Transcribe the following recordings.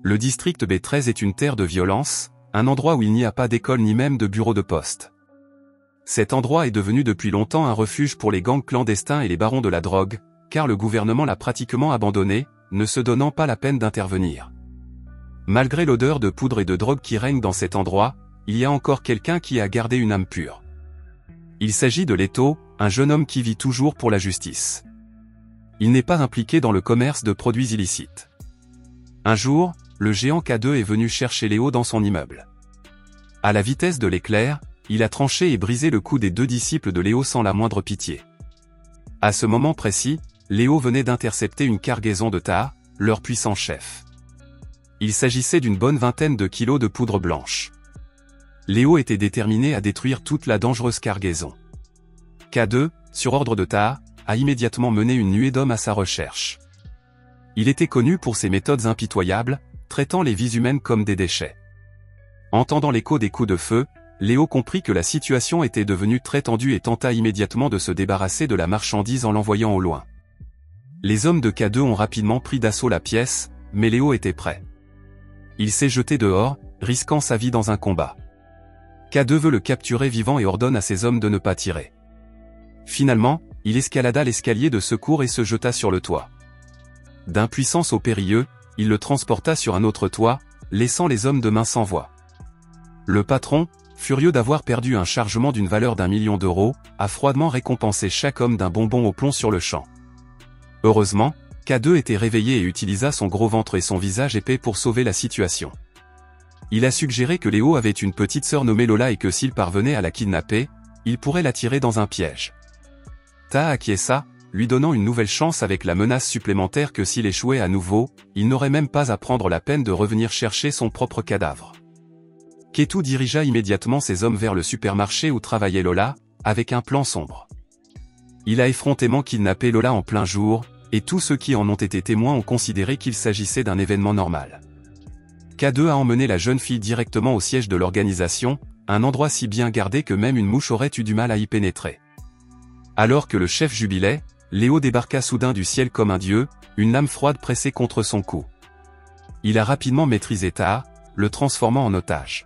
Le district B13 est une terre de violence, un endroit où il n'y a pas d'école ni même de bureau de poste. Cet endroit est devenu depuis longtemps un refuge pour les gangs clandestins et les barons de la drogue, car le gouvernement l'a pratiquement abandonné, ne se donnant pas la peine d'intervenir. Malgré l'odeur de poudre et de drogue qui règne dans cet endroit, il y a encore quelqu'un qui a gardé une âme pure. Il s'agit de Leto, un jeune homme qui vit toujours pour la justice. Il n'est pas impliqué dans le commerce de produits illicites. Un jour, le géant K2 est venu chercher Léo dans son immeuble. À la vitesse de l'éclair, il a tranché et brisé le cou des deux disciples de Léo sans la moindre pitié. À ce moment précis, Léo venait d'intercepter une cargaison de Taha, leur puissant chef. Il s'agissait d'une bonne vingtaine de kilos de poudre blanche. Léo était déterminé à détruire toute la dangereuse cargaison. K2, sur ordre de Taha, a immédiatement mené une nuée d'hommes à sa recherche. Il était connu pour ses méthodes impitoyables, traitant les vies humaines comme des déchets. Entendant l'écho des coups de feu, Léo comprit que la situation était devenue très tendue et tenta immédiatement de se débarrasser de la marchandise en l'envoyant au loin. Les hommes de K2 ont rapidement pris d'assaut la pièce, mais Léo était prêt. Il s'est jeté dehors, risquant sa vie dans un combat. K2 veut le capturer vivant et ordonne à ses hommes de ne pas tirer. Finalement, il escalada l'escalier de secours et se jeta sur le toit. D'un puissance au périlleux, il le transporta sur un autre toit, laissant les hommes de main sans voix. Le patron, furieux d'avoir perdu un chargement d'une valeur d'1 million d'euros, a froidement récompensé chaque homme d'un bonbon au plomb sur le champ. Heureusement, K2 était réveillé et utilisa son gros ventre et son visage épais pour sauver la situation. Il a suggéré que Léo avait une petite sœur nommée Lola et que s'il parvenait à la kidnapper, il pourrait la tirer dans un piège. Taha acquiesça, lui donnant une nouvelle chance avec la menace supplémentaire que s'il échouait à nouveau, il n'aurait même pas à prendre la peine de revenir chercher son propre cadavre. Ketu dirigea immédiatement ses hommes vers le supermarché où travaillait Lola, avec un plan sombre. Il a effrontément kidnappé Lola en plein jour, et tous ceux qui en ont été témoins ont considéré qu'il s'agissait d'un événement normal. K2 a emmené la jeune fille directement au siège de l'organisation, un endroit si bien gardé que même une mouche aurait eu du mal à y pénétrer. Alors que le chef jubilait, Léo débarqua soudain du ciel comme un dieu, une lame froide pressée contre son cou. Il a rapidement maîtrisé Taha, le transformant en otage.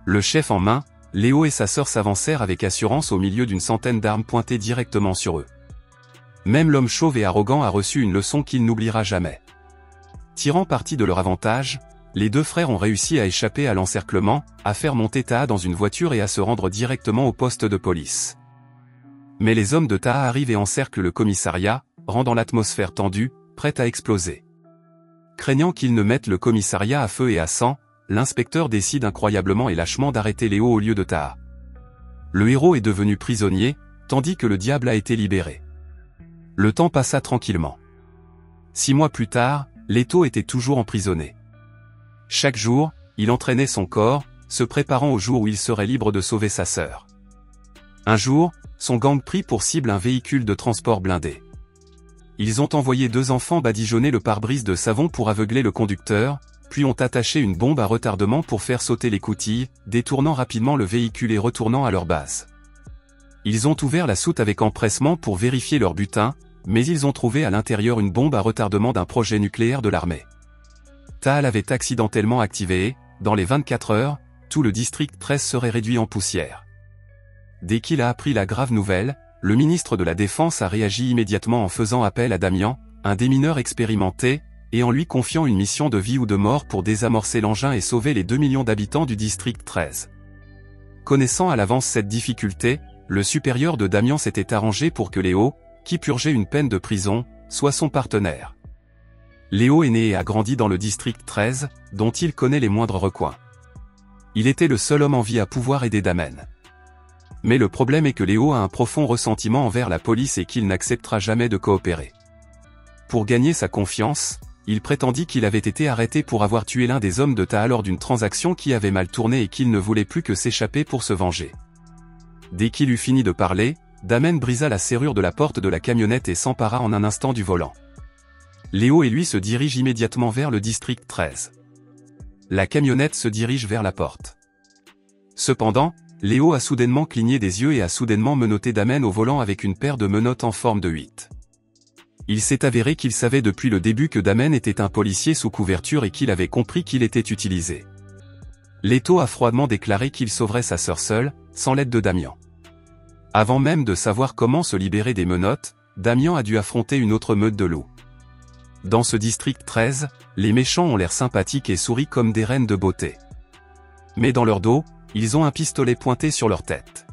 Le chef en main, Léo et sa sœur s'avancèrent avec assurance au milieu d'une centaine d'armes pointées directement sur eux. Même l'homme chauve et arrogant a reçu une leçon qu'il n'oubliera jamais. Tirant parti de leur avantage, les deux frères ont réussi à échapper à l'encerclement, à faire monter Taha dans une voiture et à se rendre directement au poste de police. Mais les hommes de Taha arrivent et encerclent le commissariat, rendant l'atmosphère tendue, prête à exploser. Craignant qu'ils ne mettent le commissariat à feu et à sang, l'inspecteur décide incroyablement et lâchement d'arrêter Léo au lieu de Taha. Le héros est devenu prisonnier, tandis que le diable a été libéré. Le temps passa tranquillement. 6 mois plus tard, Leto était toujours emprisonné. Chaque jour, il entraînait son corps, se préparant au jour où il serait libre de sauver sa sœur. Un jour, son gang prit pour cible un véhicule de transport blindé. Ils ont envoyé 2 enfants badigeonner le pare-brise de savon pour aveugler le conducteur, puis ont attaché une bombe à retardement pour faire sauter les coutilles, détournant rapidement le véhicule et retournant à leur base. Ils ont ouvert la soute avec empressement pour vérifier leur butin, mais ils ont trouvé à l'intérieur une bombe à retardement d'un projet nucléaire de l'armée. Taha l'avait accidentellement activée et, dans les 24 heures, tout le district 13 serait réduit en poussière. Dès qu'il a appris la grave nouvelle, le ministre de la Défense a réagi immédiatement en faisant appel à Damian, un démineur expérimenté, et en lui confiant une mission de vie ou de mort pour désamorcer l'engin et sauver les 2 millions d'habitants du district 13. Connaissant à l'avance cette difficulté, le supérieur de Damian s'était arrangé pour que Léo, qui purgeait une peine de prison, soit son partenaire. Léo est né et a grandi dans le district 13, dont il connaît les moindres recoins. Il était le seul homme en vie à pouvoir aider Damen. Mais le problème est que Léo a un profond ressentiment envers la police et qu'il n'acceptera jamais de coopérer. Pour gagner sa confiance, il prétendit qu'il avait été arrêté pour avoir tué l'un des hommes de Taha lors d'une transaction qui avait mal tourné et qu'il ne voulait plus que s'échapper pour se venger. Dès qu'il eut fini de parler, Damen brisa la serrure de la porte de la camionnette et s'empara en un instant du volant. Léo et lui se dirigent immédiatement vers le district 13. La camionnette se dirige vers la porte. Cependant, Léo a soudainement cligné des yeux et a soudainement menotté Damen au volant avec une paire de menottes en forme de 8. Il s'est avéré qu'il savait depuis le début que Damen était un policier sous couverture et qu'il avait compris qu'il était utilisé. Leto a froidement déclaré qu'il sauverait sa sœur seule, sans l'aide de Damian. Avant même de savoir comment se libérer des menottes, Damian a dû affronter une autre meute de loups. Dans ce district 13, les méchants ont l'air sympathiques et sourient comme des reines de beauté. Mais dans leur dos, ils ont un pistolet pointé sur leur tête.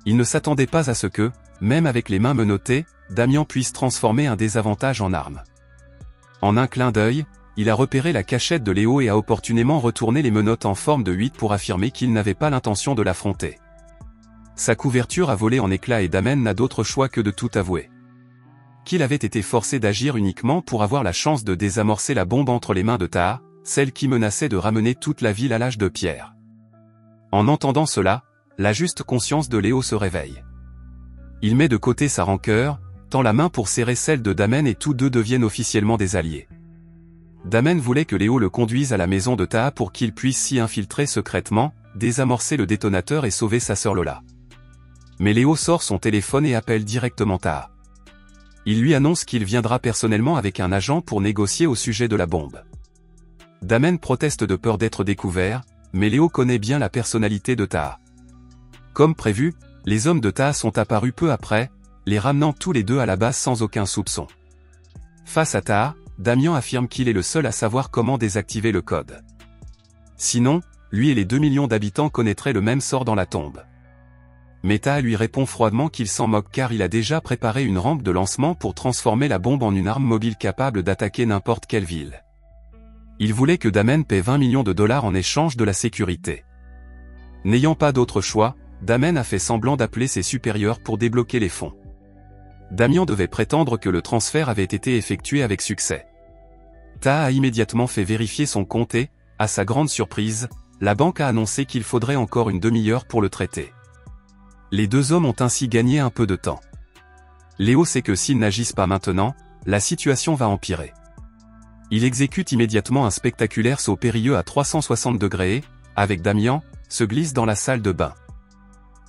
Ils ne s'attendaient pas à ce que, même avec les mains menottées, Damian puisse transformer un désavantage en arme. En un clin d'œil, il a repéré la cachette de Léo et a opportunément retourné les menottes en forme de 8 pour affirmer qu'il n'avait pas l'intention de l'affronter. Sa couverture a volé en éclats et Damen n'a d'autre choix que de tout avouer. Qu'il avait été forcé d'agir uniquement pour avoir la chance de désamorcer la bombe entre les mains de Taha, celle qui menaçait de ramener toute la ville à l'âge de pierre. En entendant cela, la juste conscience de Léo se réveille. Il met de côté sa rancœur, tend la main pour serrer celle de Damen et tous deux deviennent officiellement des alliés. Damen voulait que Léo le conduise à la maison de Taha pour qu'il puisse s'y infiltrer secrètement, désamorcer le détonateur et sauver sa sœur Lola. Mais Léo sort son téléphone et appelle directement Taha. Il lui annonce qu'il viendra personnellement avec un agent pour négocier au sujet de la bombe. Damen proteste de peur d'être découvert, mais Léo connaît bien la personnalité de Taha. Comme prévu, les hommes de Taha sont apparus peu après, les ramenant tous les deux à la base sans aucun soupçon. Face à Taha, Damian affirme qu'il est le seul à savoir comment désactiver le code. Sinon, lui et les 2 millions d'habitants connaîtraient le même sort dans la tombe. Mais Taha lui répond froidement qu'il s'en moque car il a déjà préparé une rampe de lancement pour transformer la bombe en une arme mobile capable d'attaquer n'importe quelle ville. Il voulait que Damen paie 20 millions de dollars en échange de la sécurité. N'ayant pas d'autre choix, Damen a fait semblant d'appeler ses supérieurs pour débloquer les fonds. Damian devait prétendre que le transfert avait été effectué avec succès. Taha a immédiatement fait vérifier son compte et, à sa grande surprise, la banque a annoncé qu'il faudrait encore une demi-heure pour le traiter. Les deux hommes ont ainsi gagné un peu de temps. Léo sait que s'ils n'agissent pas maintenant, la situation va empirer. Il exécute immédiatement un spectaculaire saut périlleux à 360 degrés et, avec Damian, se glisse dans la salle de bain.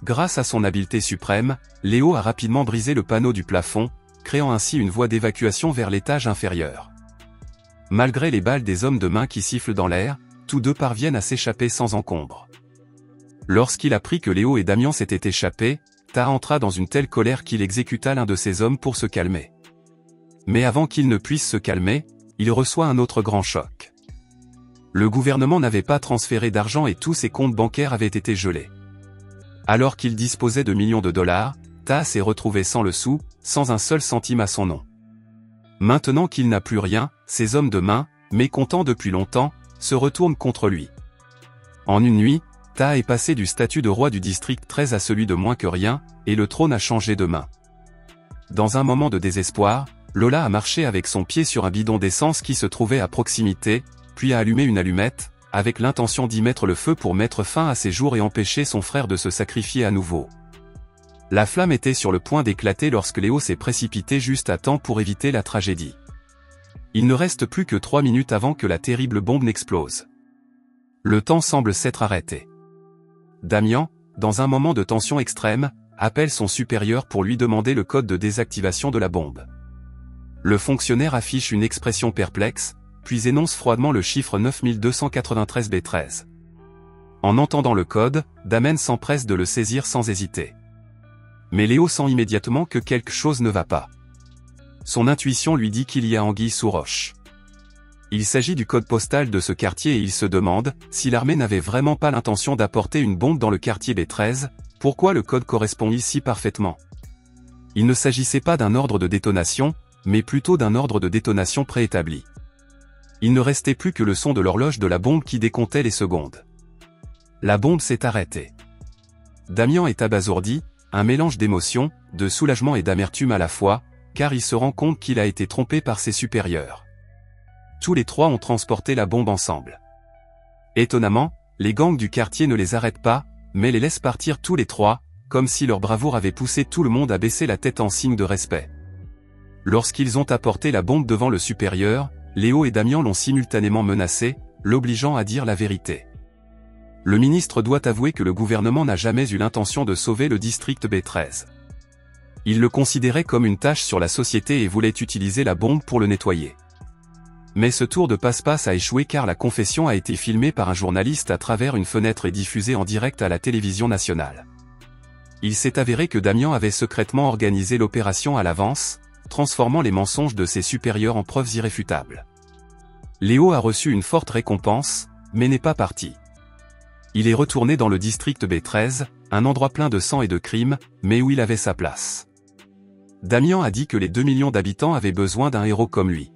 Grâce à son habileté suprême, Léo a rapidement brisé le panneau du plafond, créant ainsi une voie d'évacuation vers l'étage inférieur. Malgré les balles des hommes de main qui sifflent dans l'air, tous deux parviennent à s'échapper sans encombre. Lorsqu'il apprit que Léo et Damian s'étaient échappés, Taha entra dans une telle colère qu'il exécuta l'un de ses hommes pour se calmer. Mais avant qu'il ne puisse se calmer, il reçoit un autre grand choc. Le gouvernement n'avait pas transféré d'argent et tous ses comptes bancaires avaient été gelés. Alors qu'il disposait de millions de dollars, Taha s'est retrouvé sans le sou, sans un seul centime à son nom. Maintenant qu'il n'a plus rien, ses hommes de main, mécontents depuis longtemps, se retournent contre lui. En une nuit, Taha est passé du statut de roi du district 13 à celui de moins que rien, et le trône a changé de main. Dans un moment de désespoir, Lola a marché avec son pied sur un bidon d'essence qui se trouvait à proximité, puis a allumé une allumette, avec l'intention d'y mettre le feu pour mettre fin à ses jours et empêcher son frère de se sacrifier à nouveau. La flamme était sur le point d'éclater lorsque Léo s'est précipité juste à temps pour éviter la tragédie. Il ne reste plus que 3 minutes avant que la terrible bombe n'explose. Le temps semble s'être arrêté. Damian, dans un moment de tension extrême, appelle son supérieur pour lui demander le code de désactivation de la bombe. Le fonctionnaire affiche une expression perplexe, puis énonce froidement le chiffre 9293B13. En entendant le code, Damen s'empresse de le saisir sans hésiter. Mais Léo sent immédiatement que quelque chose ne va pas. Son intuition lui dit qu'il y a anguille sous roche. Il s'agit du code postal de ce quartier et il se demande, si l'armée n'avait vraiment pas l'intention d'apporter une bombe dans le quartier B13, pourquoi le code correspond si parfaitement? Il ne s'agissait pas d'un ordre de détonation, mais plutôt d'un ordre de détonation préétabli. Il ne restait plus que le son de l'horloge de la bombe qui décomptait les secondes. La bombe s'est arrêtée. Damian est abasourdi, un mélange d'émotions, de soulagement et d'amertume à la fois, car il se rend compte qu'il a été trompé par ses supérieurs. Tous les trois ont transporté la bombe ensemble. Étonnamment, les gangs du quartier ne les arrêtent pas, mais les laissent partir tous les trois, comme si leur bravoure avait poussé tout le monde à baisser la tête en signe de respect. Lorsqu'ils ont apporté la bombe devant le supérieur, Léo et Damian l'ont simultanément menacé, l'obligeant à dire la vérité. Le ministre doit avouer que le gouvernement n'a jamais eu l'intention de sauver le district B13. Il le considérait comme une tâche sur la société et voulait utiliser la bombe pour le nettoyer. Mais ce tour de passe-passe a échoué car la confession a été filmée par un journaliste à travers une fenêtre et diffusée en direct à la télévision nationale. Il s'est avéré que Damian avait secrètement organisé l'opération à l'avance, transformant les mensonges de ses supérieurs en preuves irréfutables. Léo a reçu une forte récompense, mais n'est pas parti. Il est retourné dans le district B13, un endroit plein de sang et de crimes, mais où il avait sa place. Damian a dit que les 2 millions d'habitants avaient besoin d'un héros comme lui.